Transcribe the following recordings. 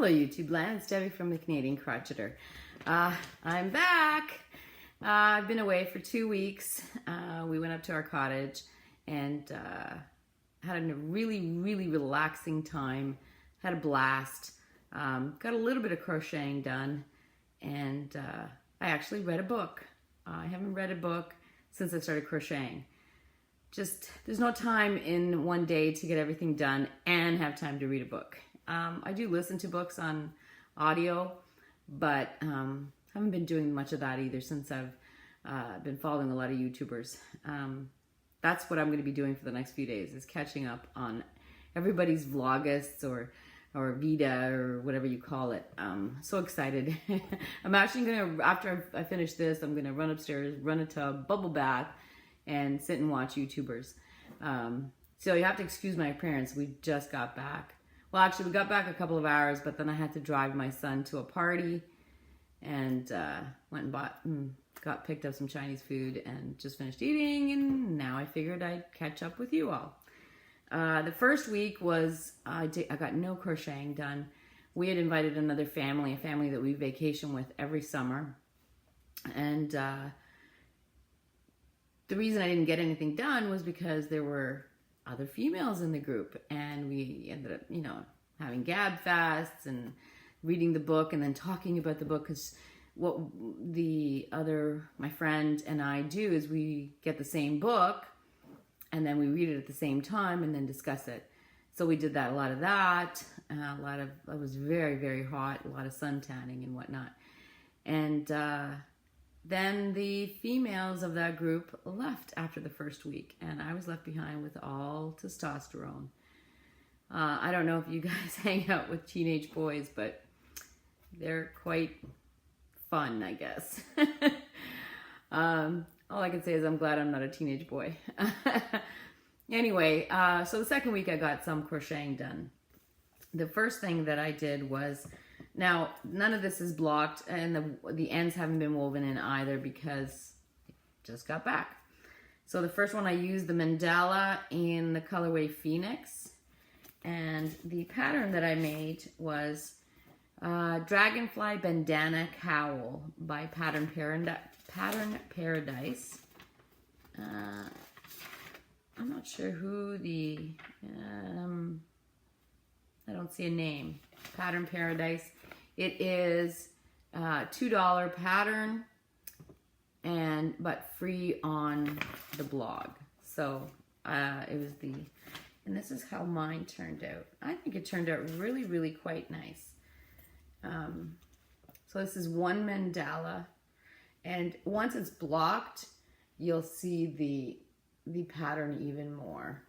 Hello YouTube land, it's Debbie from the Canadian Crocheter. I'm back. I've been away for 2 weeks. We went up to our cottage and had a really relaxing time. Had a blast. Got a little bit of crocheting done, and I actually read a book. I haven't read a book since I started crocheting. Just, there's no time in one day to get everything done and have time to read a book. I do listen to books on audio, but haven't been doing much of that either since I've been following a lot of YouTubers. That's what I'm going to be doing for the next few days, is catching up on everybody's vlogists or Vita or whatever you call it. So excited. I'm actually going to, after I finish this, I'm going to run upstairs, run a tub, bubble bath, and sit and watch YouTubers. So you have to excuse my appearance. We just got back. Well, actually, we got back a couple of hours, but then I had to drive my son to a party and went and picked up some Chinese food and just finished eating, and now I figured I'd catch up with you all. The first week was, I got no crocheting done. We had invited another family, a family that we vacation with every summer, and the reason I didn't get anything done was because there were other females in the group, and we ended up, you know, having gab fasts and reading the book and then talking about the book, because what my friend and I do is we get the same book and then we read it at the same time and then discuss it. So we did that, a lot of that, it was very hot, a lot of sun tanning and whatnot. And then the females of that group left after the first week, and I was left behind with all testosterone. I don't know if you guys hang out with teenage boys, but they're quite fun, I guess. All I can say is I'm glad I'm not a teenage boy. Anyway, so the second week I got some crocheting done. The first thing that I did was, now none of this is blocked, and the ends haven't been woven in either because I just got back. So the first one, I used the mandala in the colorway Phoenix, and the pattern that I made was Dragonfly Bandana Cowl by Pattern Paradise. I'm not sure who I don't see a name. Pattern Paradise. It is $2 pattern, but free on the blog. So it was and this is how mine turned out. I think it turned out really quite nice. So this is one mandala, and once it's blocked, you'll see the pattern even more.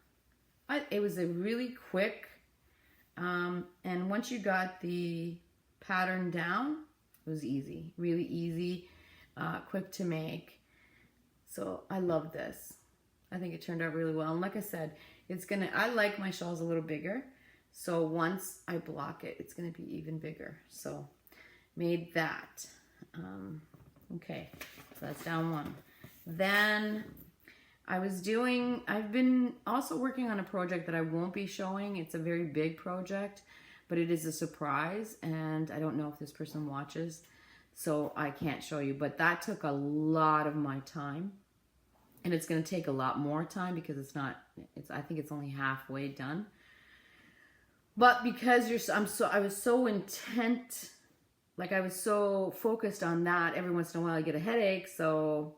It was a really quick, and once you got the pattern down, it was easy, really easy, quick to make. So I love this. I think it turned out really well. And like I said, I like my shawls a little bigger. So once I block it, it's gonna be even bigger. So made that. Okay, so that's down one. Then I've been also working on a project that I won't be showing. It's a very big project, but it is a surprise, and I don't know if this person watches, so I can't show you. But that took a lot of my time, and it's going to take a lot more time because I think it's only halfway done. But because I was so intent, like I was so focused on that, every once in a while I get a headache, so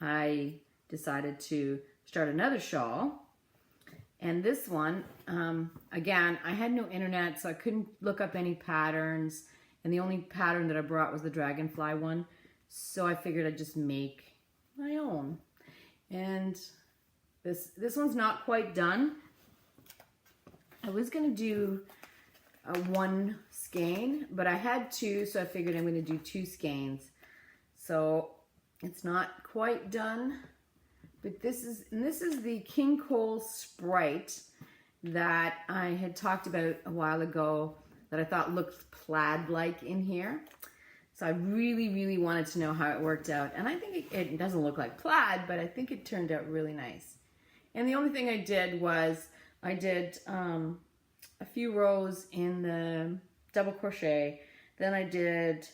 I decided to start another shawl. And this one, again, I had no internet, so I couldn't look up any patterns, and the only pattern that I brought was the Dragonfly one, so I figured I'd just make my own. And this one's not quite done. I was gonna do one skein, but I had two, so I figured I'm gonna do 2 skeins. So it's not quite done, but this is the King Cole Sprite that I had talked about a while ago that I thought looked plaid-like in here. So I really wanted to know how it worked out. And I think it doesn't look like plaid, but I think it turned out really nice. And the only thing I did was I did a few rows in the double crochet. Then I did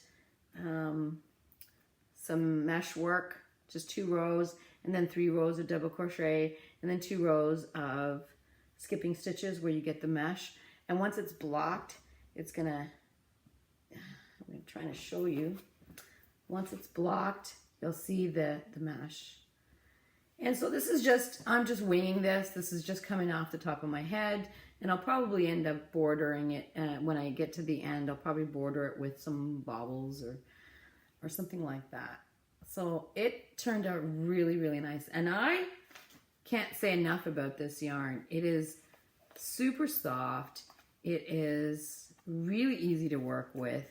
some mesh work, just 2 rows, and then 3 rows of double crochet, and then 2 rows of skipping stitches where you get the mesh. And once it's blocked, I'm trying to show you. Once it's blocked, you'll see the mesh. And so this is just, I'm just winging this. This is just coming off the top of my head, and I'll probably end up bordering it. When I get to the end, I'll probably border it with some bobbles or something like that. So it turned out really, really nice. And I can't say enough about this yarn. It is super soft. It is really easy to work with.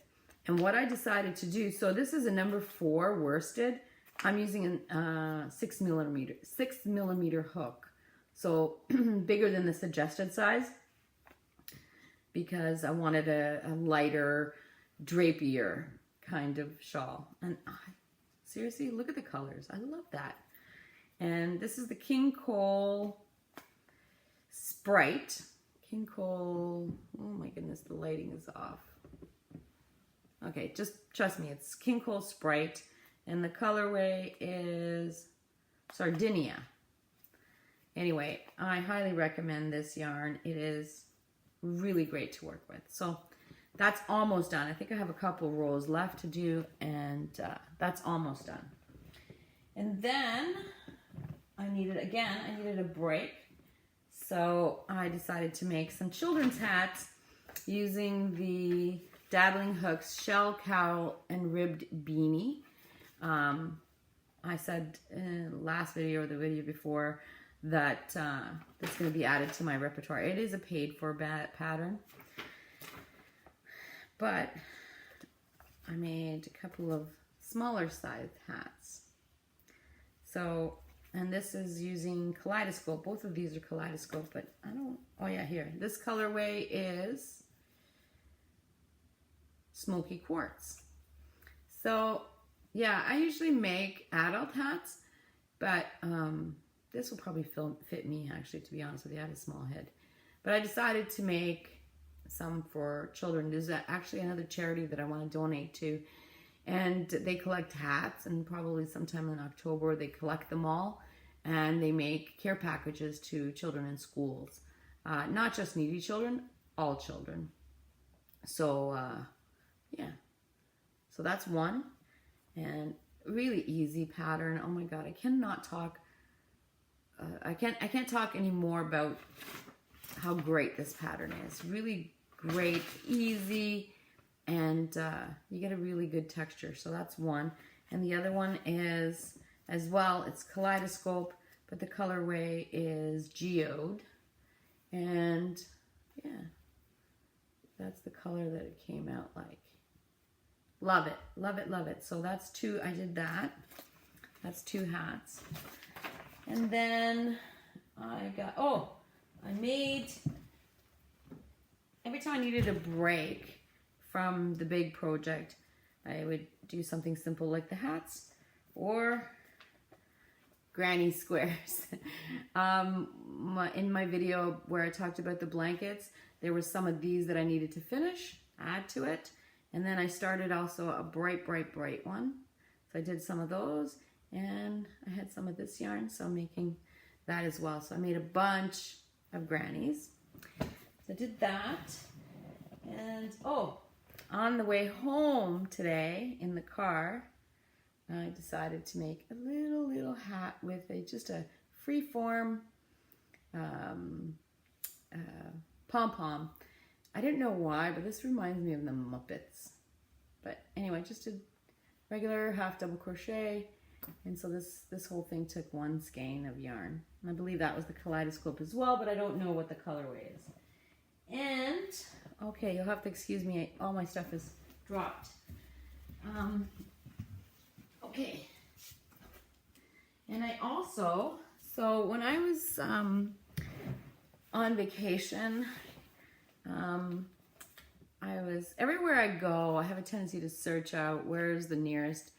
And what I decided to do, so this is a number 4 worsted. I'm using a 6 millimeter hook. So bigger than the suggested size, because I wanted a lighter, drapier kind of shawl. And seriously, look at the colors. I love that. And this is the Cowl Sprite. Cowl, oh my goodness, the lighting is off. Okay, just trust me, it's Cowl Sprite. And the colorway is Sardinia. Anyway, I highly recommend this yarn. It is really great to work with. So that's almost done. I think I have a couple rows left to do, and that's almost done. And then I needed a break. So I decided to make some children's hats using the Dabbling Hooks Shell, Cowl, and Ribbed Beanie. I said in the last video or the video before that it's going to be added to my repertoire. It is a paid for pattern, but I made a couple of smaller sized hats. So, and this is using Kaleidoscope. Both of these are Kaleidoscope, but oh yeah, here. This colorway is Smoky Quartz. So, yeah, I usually make adult hats, but this will probably fit me, actually, to be honest with you. I have a small head. But I decided to make some for children. There's actually another charity that I want to donate to, and they collect hats, and probably sometime in October they collect them all, and they make care packages to children in schools. Not just needy children, all children. So, yeah. So that's one. And really easy pattern. Oh my God, I cannot talk. I can't talk anymore about how great this pattern is. Really great, easy, and you get a really good texture. So that's one. And the other one is, as well, it's Kaleidoscope, but the colorway is Geode. And yeah, that's the color that it came out like. Love it, love it, love it. So that's 2, I did that. That's 2 hats. And then I made, every time I needed a break from the big project, I would do something simple like the hats or granny squares. In my video where I talked about the blankets, there was some of these that I needed to finish, add to it. And then I started also a bright, bright, bright one. So I did some of those, and I had some of this yarn, so I'm making that as well. So I made a bunch of grannies. So I did that. And on the way home today in the car, I decided to make a little hat with just a free-form pom-pom. I didn't know why, but this reminds me of the Muppets. But anyway, just a regular half double crochet. And so this whole thing took 1 skein of yarn. And I believe that was the Kaleidoscope as well, but I don't know what the colorway is. And, okay, you'll have to excuse me. All my stuff is dropped. Okay. And I also, so when I was on vacation, everywhere I go, I have a tendency to search out where's the nearest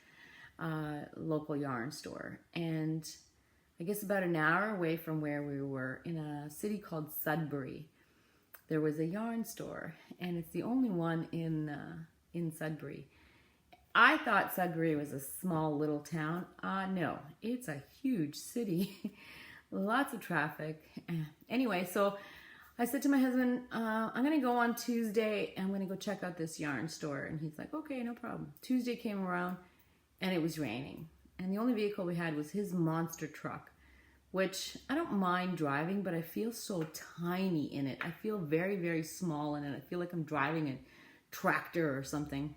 local yarn store. And I guess about an hour away from where we were, in a city called Sudbury, there was a yarn store, and it's the only one in Sudbury. I thought Sudbury was a small little town. No, it's a huge city. Lots of traffic. Anyway, so I said to my husband, I'm going to go on Tuesday and I'm going to go check out this yarn store. And he's like, okay, no problem. Tuesday came around and it was raining. And the only vehicle we had was his monster truck, which I don't mind driving, but I feel so tiny in it. I feel very, very small in it. I feel like I'm driving a tractor or something.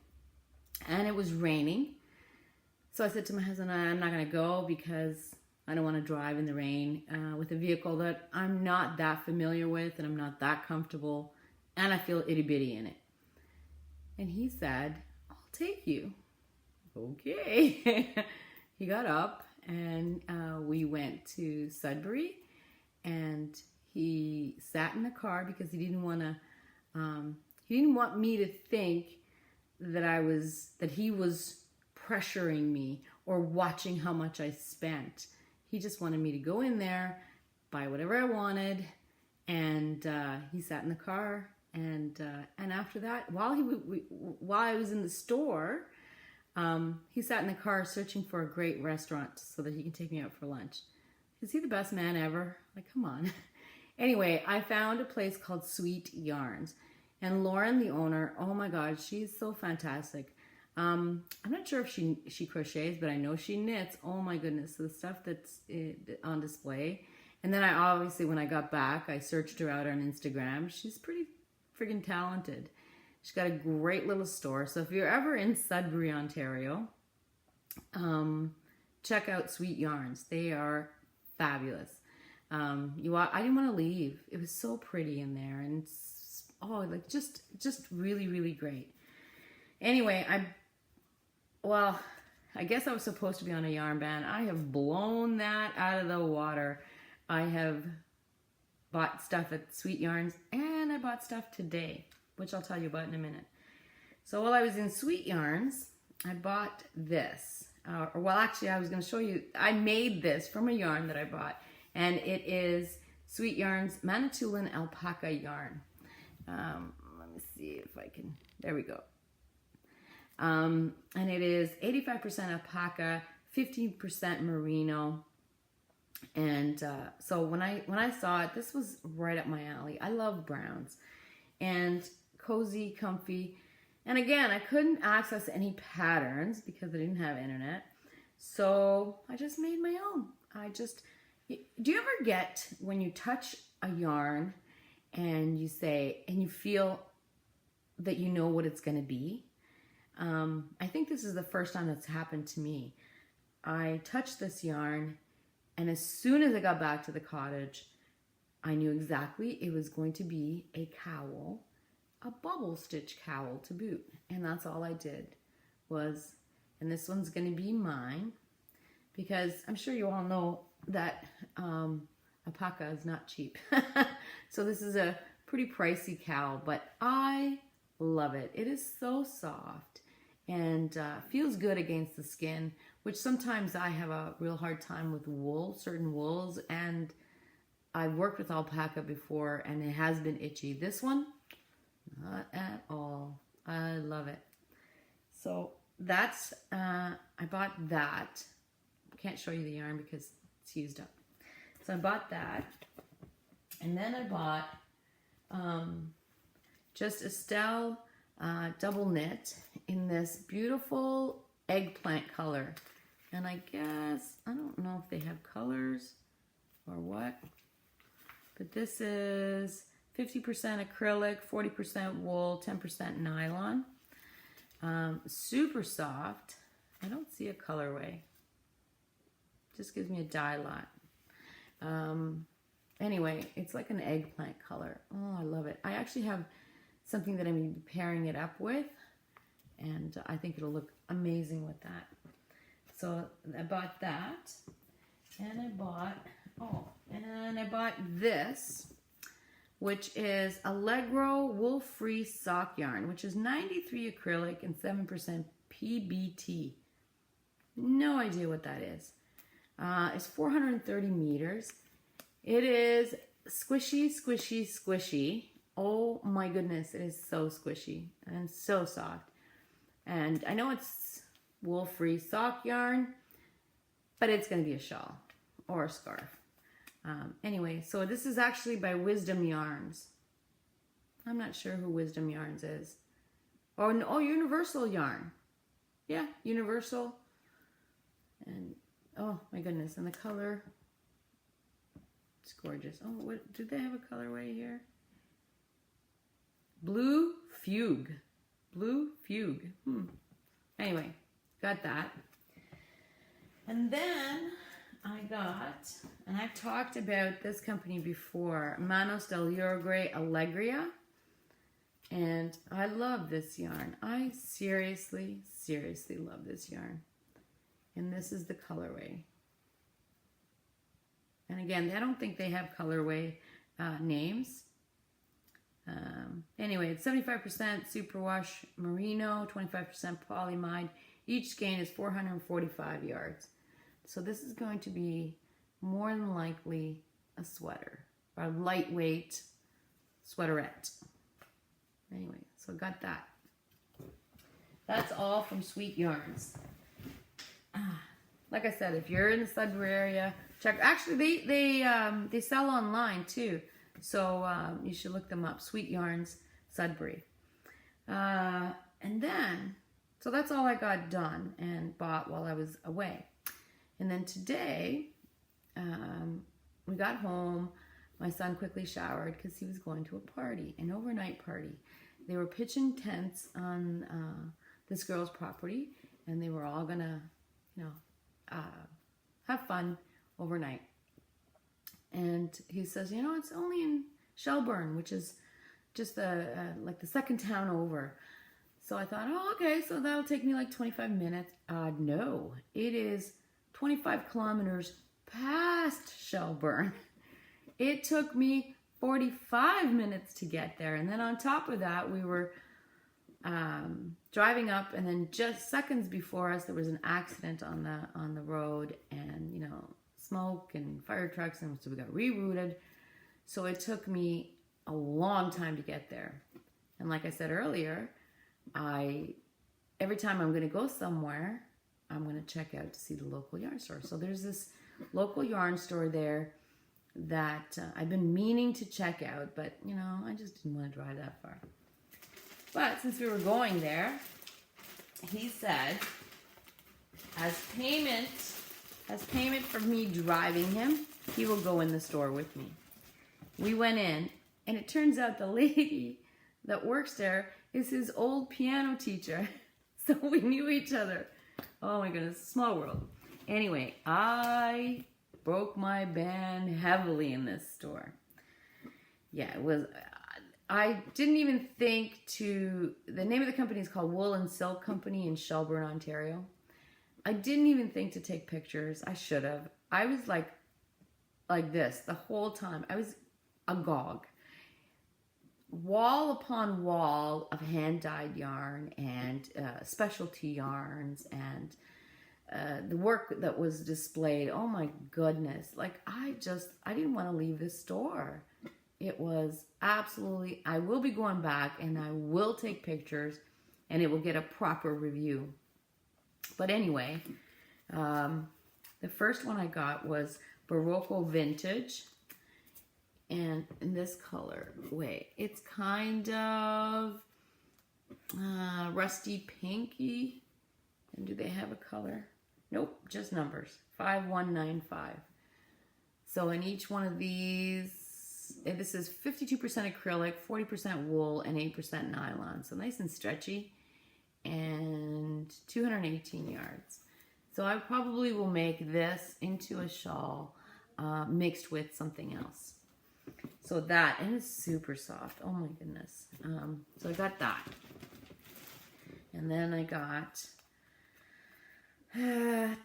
And it was raining. So I said to my husband, I'm not going to go because I don't want to drive in the rain with a vehicle that I'm not that familiar with and I'm not that comfortable and I feel itty bitty in it. And he said, I'll take you. Okay. He got up and we went to Sudbury and he sat in the car because he didn't want me to think that he was pressuring me or watching how much I spent. He just wanted me to go in there, buy whatever I wanted, and he sat in the car. And after that, while I was in the store, he sat in the car searching for a great restaurant so that he can take me out for lunch. Is he the best man ever? Like, come on. Anyway, I found a place called Sweet Yarns. And Lauren, the owner, oh my God, she's so fantastic. I'm not sure if she crochets, but I know she knits. Oh my goodness, the stuff that's on display. And then I obviously, when I got back, I searched her out on Instagram. She's pretty friggin' talented. She's got a great little store. So if you're ever in Sudbury, Ontario, check out Sweet Yarns. They are fabulous. I didn't want to leave. It was so pretty in there, and like just really, really great. Anyway, I guess I was supposed to be on a yarn ban. I have blown that out of the water. I have bought stuff at Sweet Yarns, and I bought stuff today, which I'll tell you about in a minute. So while I was in Sweet Yarns, I bought this. Actually, I was going to show you. I made this from a yarn that I bought, and it is Sweet Yarns Manitoulin Alpaca yarn. Let me see if I can. There we go. And it is 85% alpaca, 15% merino. And so when I saw it, this was right up my alley. I love browns and cozy, comfy. And again, I couldn't access any patterns because I didn't have internet. So I just made my own. Do you ever get when you touch a yarn and you feel that you know what it's going to be? I think this is the first time that's happened to me. I touched this yarn, and as soon as I got back to the cottage, I knew exactly it was going to be a cowl, a bubble stitch cowl to boot. And that's all I did and this one's going to be mine, because I'm sure you all know that alpaca is not cheap. So this is a pretty pricey cowl, but I love it. It is so soft and feels good against the skin, which sometimes I have a real hard time with wool, certain wools, and I've worked with alpaca before and it has been itchy. This one, not at all. I love it. So that's, I bought that. Can't show you the yarn because it's used up. So I bought that, and then I bought just Estelle double knit in this beautiful eggplant color. And I guess, I don't know if they have colors or what, but this is 50% acrylic, 40% wool, 10% nylon. Super soft. I don't see a colorway. Just gives me a dye lot. Anyway, it's like an eggplant color. Oh, I love it. I actually have something that I'm going to be pairing it up with, and I think it'll look amazing with that. So I bought that, and I bought this, which is Allegro wool-free sock yarn, which is 93 acrylic and 7% PBT. No idea what that is. It's 430 meters. It is squishy, squishy, squishy. Oh my goodness, it is so squishy and so soft. And I know it's wool-free sock yarn, but it's going to be a shawl or a scarf. Anyway, so this is actually by Wisdom Yarns. I'm not sure who Wisdom Yarns is. Oh, Universal Yarn. Yeah, Universal. And oh my goodness, and the color, it's gorgeous. Oh, what did they have a colorway here? Blue Fugue. Blue Fugue. Anyway, got that. And then I got, and I've talked about this company before, Manos del Uruguay Alegria. And I love this yarn. I seriously, seriously love this yarn. And this is the colorway. And again, I don't think they have colorway names. Anyway, it's 75% superwash merino, 25% polyamide. Each skein is 445 yards. So this is going to be more than likely a sweater, or a lightweight sweaterette. Anyway, so got that. That's all from Sweet Yarns. Like I said, if you're in the Sudbury area, check. Actually, they sell online too, so you should look them up. Sweet Yarns, Sudbury. And then, so that's all I got done and bought while I was away. And then today, we got home. My son quickly showered because he was going to a party, an overnight party. They were pitching tents on this girl's property, and they were all gonna, have fun overnight. And he says, it's only in Shelburne, which is just like the second town over. So I thought, oh, okay, so that'll take me like 25 minutes. No, it is 25 kilometers past Shelburne. It took me 45 minutes to get there. And then on top of that, we were driving up, and then just seconds before us, there was an accident on the road, and, smoke and fire trucks, and so we got rerouted. So it took me a long time to get there. And like I said earlier, every time I'm going to go somewhere, I'm going to check out to see the local yarn store. So there's this local yarn store there that I've been meaning to check out, but I just didn't want to drive that far. But since we were going there, he said, as payment for me driving him, he will go in the store with me. We went in, and it turns out the lady that works there is his old piano teacher. So we knew each other. Oh my goodness, small world. Anyway, I broke my band heavily in this store. Yeah, it was, I didn't even think the name of the company is called Wool and Silk Company in Shelburne, Ontario. I didn't even think to take pictures. I should have. I was like this the whole time. I was agog. Wall upon wall of hand-dyed yarn and specialty yarns and the work that was displayed. Oh my goodness. Like I didn't want to leave this store. It was absolutely, I will be going back and I will take pictures and it will get a proper review. But anyway, the first one I got was Barocco Vintage. And in this color, it's kind of rusty pinky. And do they have a color? Nope, just numbers. 5195. So in each one of these, this is 52% acrylic, 40% wool, and 8% nylon. So nice and stretchy. And 218 yards. So I probably will make this into a shawl mixed with something else. So that, and it's super soft. Oh my goodness. So I got that. And then I got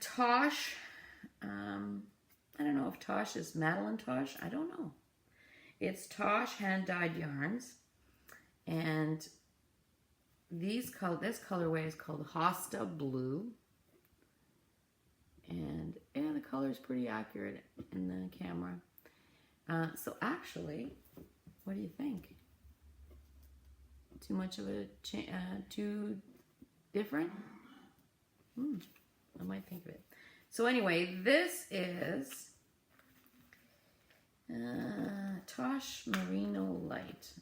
Tosh. I don't know if Tosh is Madeline Tosh. I don't know. It's Tosh hand-dyed yarns. And this colorway is called Hosta Blue. And the color is pretty accurate in the camera. So actually, what do you think? too much of a, too different? I might think of it. So anyway, this is Tosh Merino Light.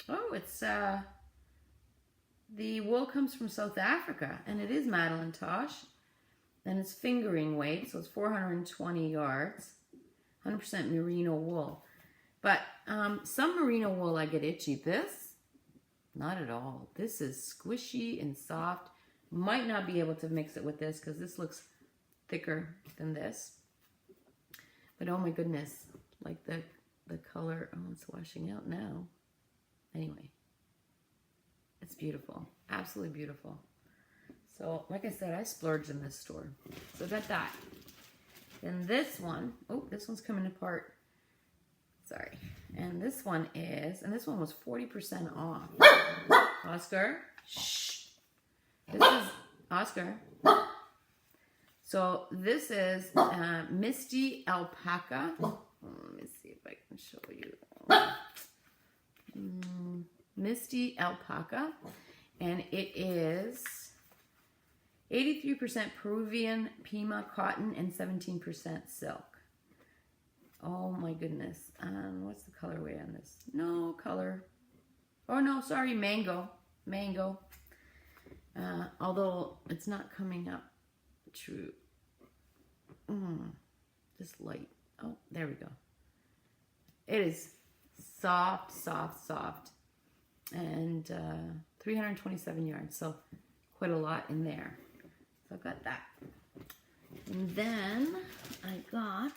Oh, it's the wool comes from South Africa, and it is Madeline Tosh, and it's fingering weight, so it's 420 yards, 100% merino wool. But some merino wool I get itchy. This, not at all. This is squishy and soft. Might not be able to mix it with this because this looks thicker than this. But oh my goodness, like the color, oh, it's washing out now. Anyway, it's beautiful, absolutely beautiful. So like I said, I splurged in this store. So I got that. Then this one, oh, this one's coming apart. Sorry. And this one was 40% off. Oscar, shh. This is Oscar. So this is Misty Alpaca. Let me see if I can show you. Misty Alpaca, and it is 83% Peruvian Pima cotton and 17% silk. Oh my goodness. What's the colorway on this? No color. Oh no, sorry, mango. Mango. Although it's not coming up true. Just light. Oh, there we go. It is soft, soft, soft. And 327 yards. So quite a lot in there. So I've got that. And then I got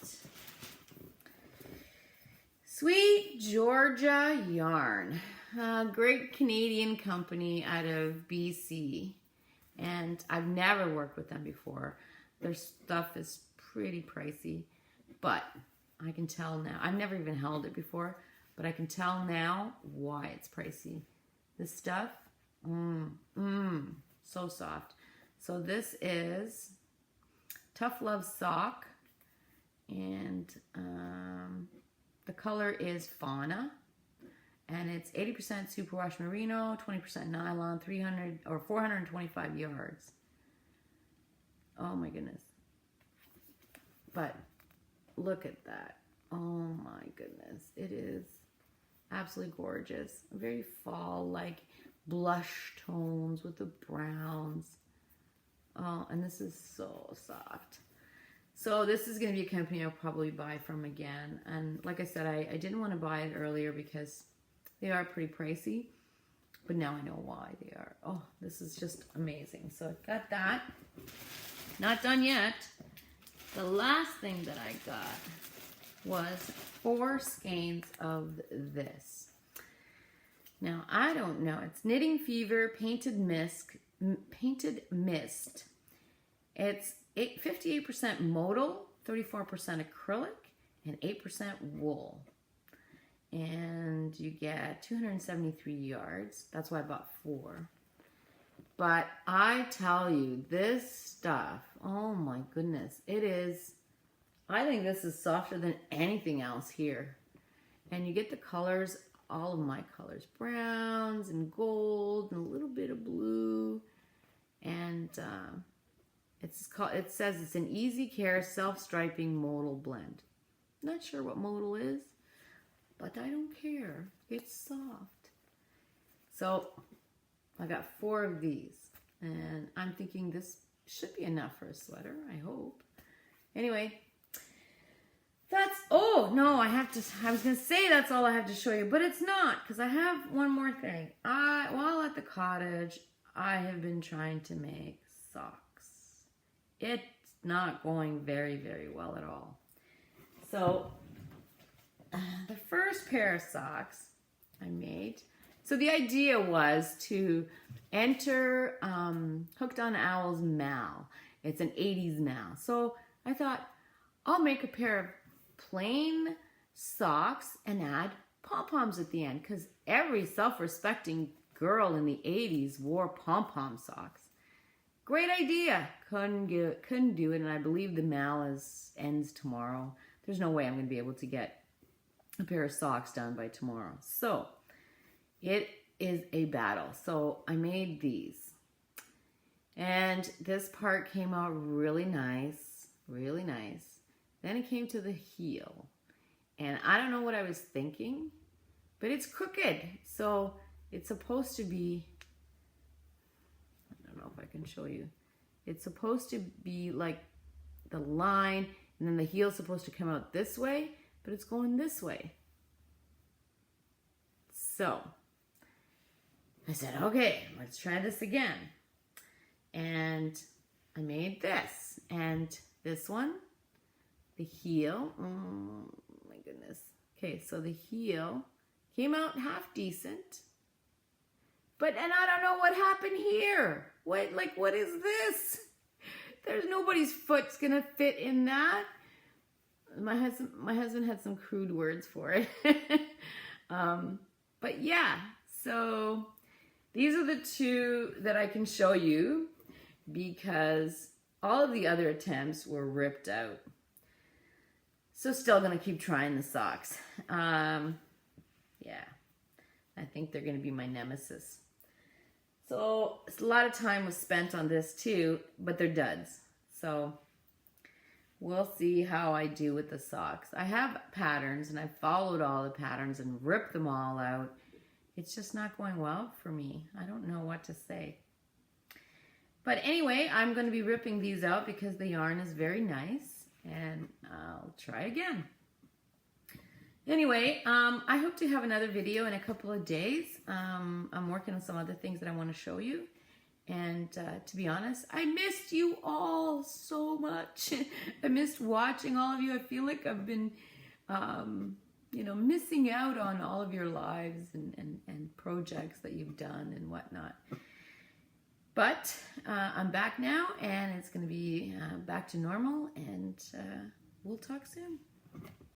Sweet Georgia Yarn. A great Canadian company out of BC. And I've never worked with them before. Their stuff is pretty pricey. But I can tell now. I've never even held it before. But I can tell now why it's pricey. This stuff, so soft. So this is Tough Love Sock. And the color is Fauna. And it's 80% superwash merino, 20% nylon, 425 yards. Oh my goodness. But look at that. Oh my goodness. It is absolutely gorgeous. Very fall-like blush tones with the browns. Oh, and this is so soft. So this is going to be a company I'll probably buy from again. And like I said, I didn't want to buy it earlier because they are pretty pricey. But now I know why they are. Oh, this is just amazing. So I got that. Not done yet. The last thing that I got was 4 skeins of this. Now, I don't know. It's Knitting Fever Painted Mist. It's 58% modal, 34% acrylic, and 8% wool. And you get 273 yards. That's why I bought 4. But I tell you, this stuff, oh my goodness, it is, I think this is softer than anything else here. And you get the colors, all of my colors, browns and gold and a little bit of blue. And it says it's an easy care self-striping modal blend. Not sure what modal is, but I don't care. It's soft. So I got 4 of these, and I'm thinking this should be enough for a sweater, I hope. Anyway, oh no, I was going to say that's all I have to show you, but it's not, because I have one more thing. While at the cottage, I have been trying to make socks. It's not going very, very well at all. So the first pair of socks I made, so the idea was to enter Hooked on Owl's mal. It's an 80s mal. So I thought, I'll make a pair of plain socks and add pom-poms at the end, because every self-respecting girl in the 80s wore pom-pom socks. Great idea. Couldn't do it, and I believe the mal ends tomorrow. There's no way I'm going to be able to get a pair of socks done by tomorrow. So it is a battle. So I made these. And this part came out really nice, really nice. Then it came to the heel. And I don't know what I was thinking, but it's crooked. So it's supposed to be, I don't know if I can show you. It's supposed to be like the line, and then the heel's supposed to come out this way, but it's going this way. So I said, okay, let's try this again. And I made this, and this one, the heel, oh my goodness. Okay, so the heel came out half decent, and I don't know what happened here. What is this? There's nobody's foot's gonna fit in that. My husband had some crude words for it. But yeah, so these are the two that I can show you because all of the other attempts were ripped out. So still gonna keep trying the socks. Yeah, I think they're gonna be my nemesis. So a lot of time was spent on this too, but they're duds. So we'll see how I do with the socks. I have patterns and I followed all the patterns and ripped them all out. It's just not going well for me. I don't know what to say. But anyway, I'm going to be ripping these out because the yarn is very nice, and I'll try again. Anyway, I hope to have another video in a couple of days. I'm working on some other things that I want to show you. And to be honest, I missed you all so much. I missed watching all of you. I feel like I've been, you know, missing out on all of your lives and projects that you've done and whatnot. But I'm back now, and it's going to be back to normal, and we'll talk soon.